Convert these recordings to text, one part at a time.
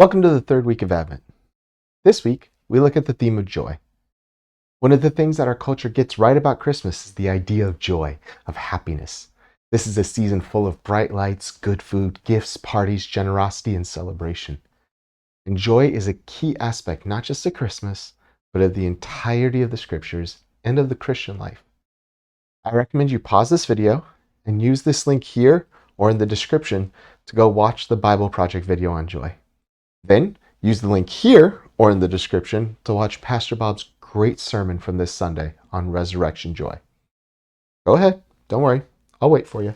Welcome to the third week of Advent. This week, we look at the theme of joy. One of the things that our culture gets right about Christmas is the idea of joy, of happiness. This is a season full of bright lights, good food, gifts, parties, generosity, and celebration. And joy is a key aspect not just of Christmas, but of the entirety of the scriptures and of the Christian life. I recommend you pause this video and use this link here or in the description to go watch the Bible Project video on joy. Then use the link here or in the description to watch Pastor Bob's great sermon from this Sunday on resurrection joy. Go ahead, don't worry, I'll wait for you.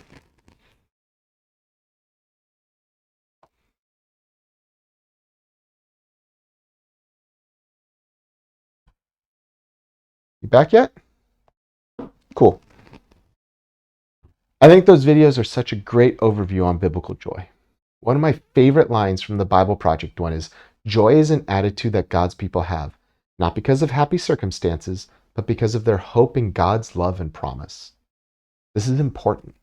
You back yet? Cool. I think those videos are such a great overview on biblical joy. One of my favorite lines from the Bible Project one is, "Joy is an attitude that God's people have, not because of happy circumstances, but because of their hope in God's love and promise." This is important.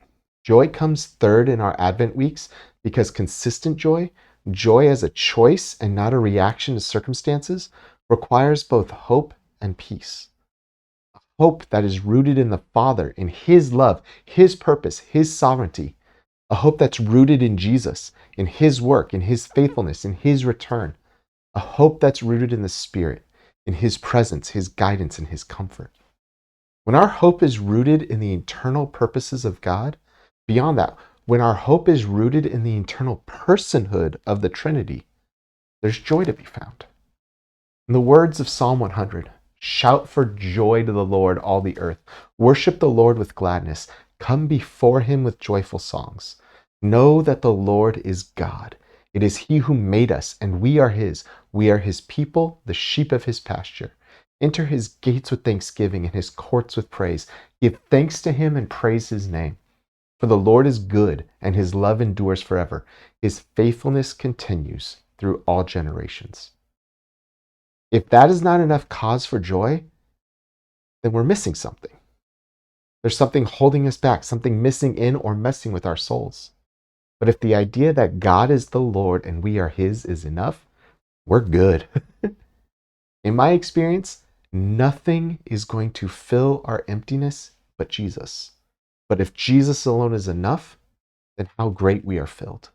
Joy comes third in our Advent weeks because consistent joy, joy as a choice and not a reaction to circumstances, requires both hope and peace. A hope that is rooted in the Father, in His love, His purpose, His sovereignty. A hope that's rooted in Jesus, in His work, in His faithfulness, in His return. A hope that's rooted in the Spirit, in His presence, His guidance, and His comfort. When our hope is rooted in the eternal purposes of God, beyond that, when our hope is rooted in the eternal personhood of the Trinity, there's joy to be found. In the words of Psalm 100, "Shout for joy to the Lord, all the earth. Worship the Lord with gladness. Come before Him with joyful songs. Know that the Lord is God. It is He who made us, and we are His. We are His people, the sheep of His pasture. Enter His gates with thanksgiving and His courts with praise. Give thanks to Him and praise His name. For the Lord is good, and His love endures forever. His faithfulness continues through all generations." If that is not enough cause for joy, then we're missing something. There's something holding us back, something missing in or messing with our souls. But if the idea that God is the Lord and we are His is enough, we're good. In my experience, nothing is going to fill our emptiness but Jesus. But if Jesus alone is enough, then how great we are filled.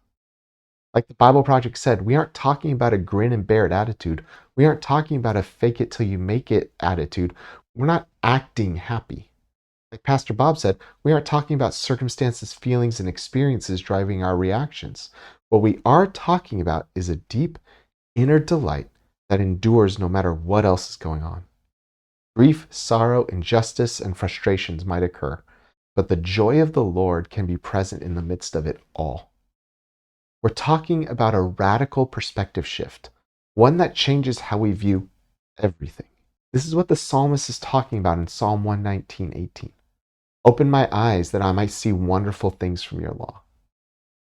Like the Bible Project said, we aren't talking about a grin and bear it attitude. We aren't talking about a fake it till you make it attitude. We're not acting happy. Like Pastor Bob said, we aren't talking about circumstances, feelings, and experiences driving our reactions. What we are talking about is a deep inner delight that endures no matter what else is going on. Grief, sorrow, injustice, and frustrations might occur, but the joy of the Lord can be present in the midst of it all. We're talking about a radical perspective shift, one that changes how we view everything. This is what the psalmist is talking about in Psalm 119:18. "Open my eyes that I might see wonderful things from your law."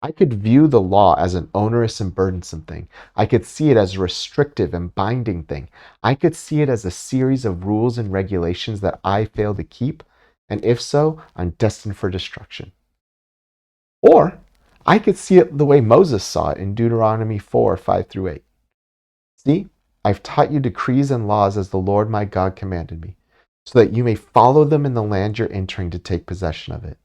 I could view the law as an onerous and burdensome thing. I could see it as a restrictive and binding thing. I could see it as a series of rules and regulations that I fail to keep, and if so, I'm destined for destruction. Or I could see it the way Moses saw it in Deuteronomy 4:5-8. "See, I've taught you decrees and laws as the Lord my God commanded me, so that you may follow them in the land you're entering to take possession of it.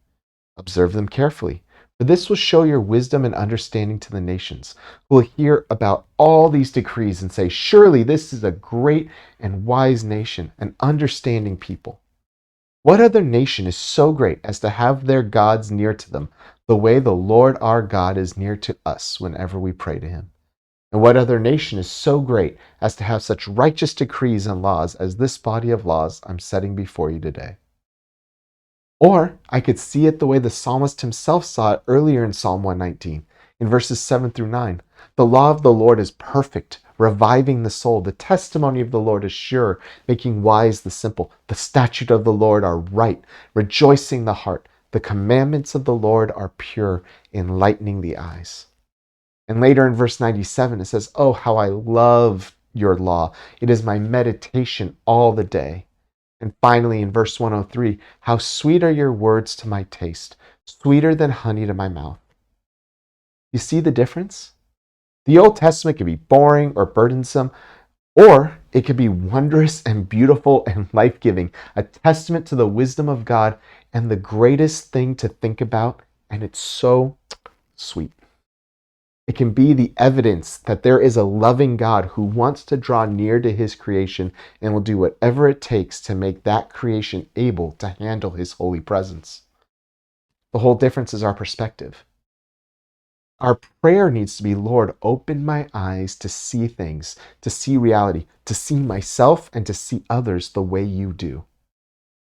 Observe them carefully, for this will show your wisdom and understanding to the nations, who will hear about all these decrees and say, 'Surely this is a great and wise nation, an understanding people.' What other nation is so great as to have their gods near to them, the way the Lord our God is near to us whenever we pray to Him? And what other nation is so great as to have such righteous decrees and laws as this body of laws I'm setting before you today?" Or I could see it the way the psalmist himself saw it earlier in Psalm 119, in verses 7-9. "The law of the Lord is perfect, reviving the soul. The testimony of the Lord is sure, making wise the simple. The statutes of the Lord are right, rejoicing the heart. The commandments of the Lord are pure, enlightening the eyes." And later in verse 97, it says, "Oh, how I love your law. It is my meditation all the day." And finally, in verse 103, "How sweet are your words to my taste, sweeter than honey to my mouth." You see the difference? The Old Testament can be boring or burdensome, or it could be wondrous and beautiful and life giving, a testament to the wisdom of God and the greatest thing to think about. And it's so sweet. It can be the evidence that there is a loving God who wants to draw near to his creation and will do whatever it takes to make that creation able to handle his holy presence. The whole difference is our perspective. Our prayer needs to be, Lord, open my eyes to see things, to see reality, to see myself and to see others the way you do.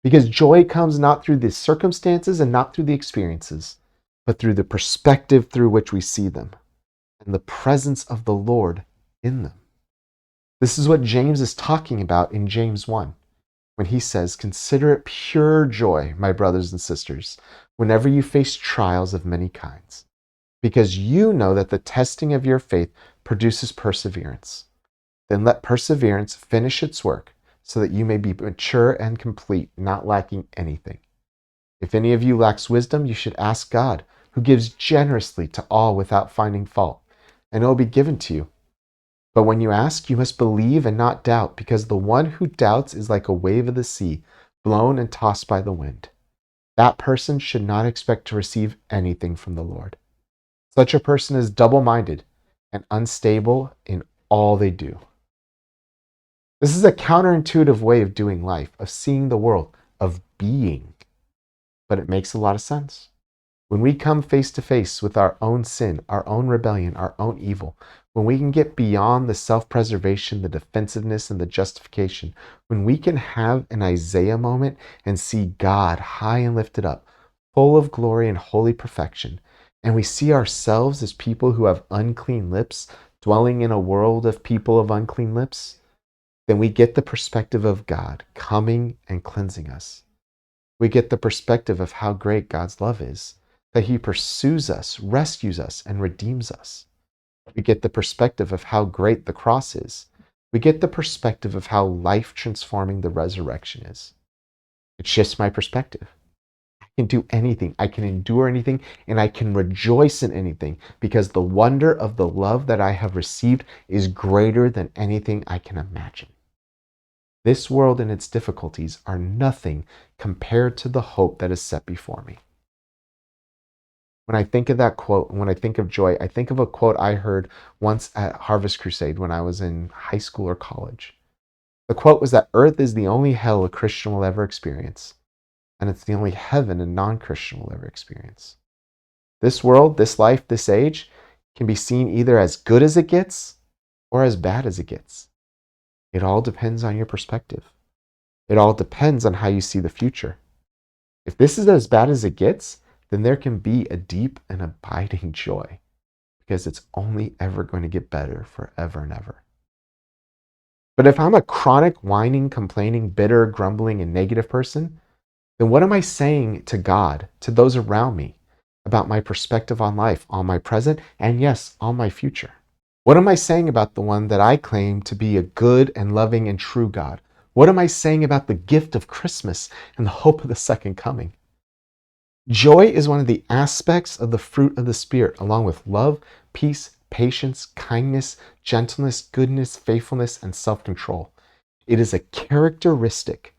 Because joy comes not through the circumstances and not through the experiences, but through the perspective through which we see them and the presence of the Lord in them. This is what James is talking about in James 1, when he says, "Consider it pure joy, my brothers and sisters, whenever you face trials of many kinds, because you know that the testing of your faith produces perseverance. Then let perseverance finish its work, so that you may be mature and complete, not lacking anything. If any of you lacks wisdom, you should ask God, who gives generously to all without finding fault, and it will be given to you. But when you ask, you must believe and not doubt, because the one who doubts is like a wave of the sea, blown and tossed by the wind. That person should not expect to receive anything from the Lord. Such a person is double-minded and unstable in all they do." This is a counterintuitive way of doing life, of seeing the world, of being. But it makes a lot of sense. When we come face to face with our own sin, our own rebellion, our own evil, when we can get beyond the self-preservation, the defensiveness, and the justification, when we can have an Isaiah moment and see God high and lifted up, full of glory and holy perfection, and we see ourselves as people who have unclean lips, dwelling in a world of people of unclean lips, then we get the perspective of God coming and cleansing us. We get the perspective of how great God's love is, that he pursues us, rescues us, and redeems us. We get the perspective of how great the cross is. We get the perspective of how life-transforming the resurrection is. It shifts my perspective. I can do anything, I can endure anything, and I can rejoice in anything, because the wonder of the love that I have received is greater than anything I can imagine. This world and its difficulties are nothing compared to the hope that is set before me. When I think of that quote, and when I think of joy, I think of a quote I heard once at Harvest Crusade when I was in high school or college. The quote was that earth is the only hell a Christian will ever experience, and it's the only heaven a non-Christian will ever experience. This world, this life, this age can be seen either as good as it gets or as bad as it gets. It all depends on your perspective. It all depends on how you see the future. If this is as bad as it gets, then there can be a deep and abiding joy, because it's only ever going to get better forever and ever. But if I'm a chronic, whining, complaining, bitter, grumbling, and negative person, then what am I saying to God, to those around me, about my perspective on life, on my present, and yes, on my future? What am I saying about the one that I claim to be a good and loving and true God? What am I saying about the gift of Christmas and the hope of the second coming? Joy is one of the aspects of the fruit of the Spirit, along with love, peace, patience, kindness, gentleness, goodness, faithfulness, and self-control. It is a characteristic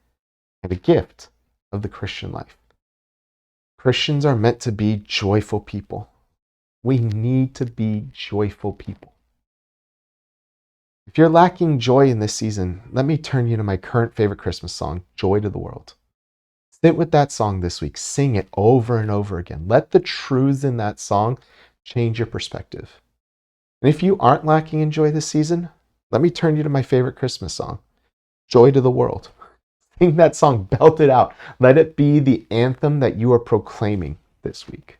and a gift of the Christian life. Christians are meant to be joyful people. We need to be joyful people. If you're lacking joy in this season, let me turn you to my current favorite Christmas song, Joy to the World. Sit with that song this week. Sing it over and over again. Let the truths in that song change your perspective. And if you aren't lacking in joy this season, let me turn you to my favorite Christmas song, Joy to the World. Sing that song, belt it out. Let it be the anthem that you are proclaiming this week.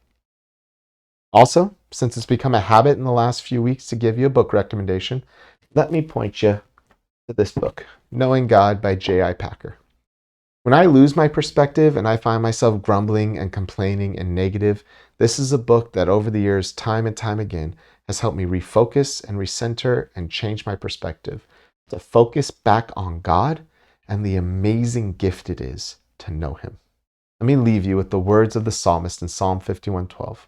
Also, since it's become a habit in the last few weeks to give you a book recommendation, let me point you to this book, Knowing God by J.I. Packer. When I lose my perspective and I find myself grumbling and complaining and negative, this is a book that over the years, time and time again, has helped me refocus and recenter and change my perspective to focus back on God and the amazing gift it is to know Him. Let me leave you with the words of the psalmist in Psalm 51:12.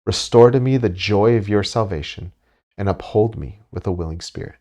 Restore to me the joy of your salvation and uphold me with a willing spirit.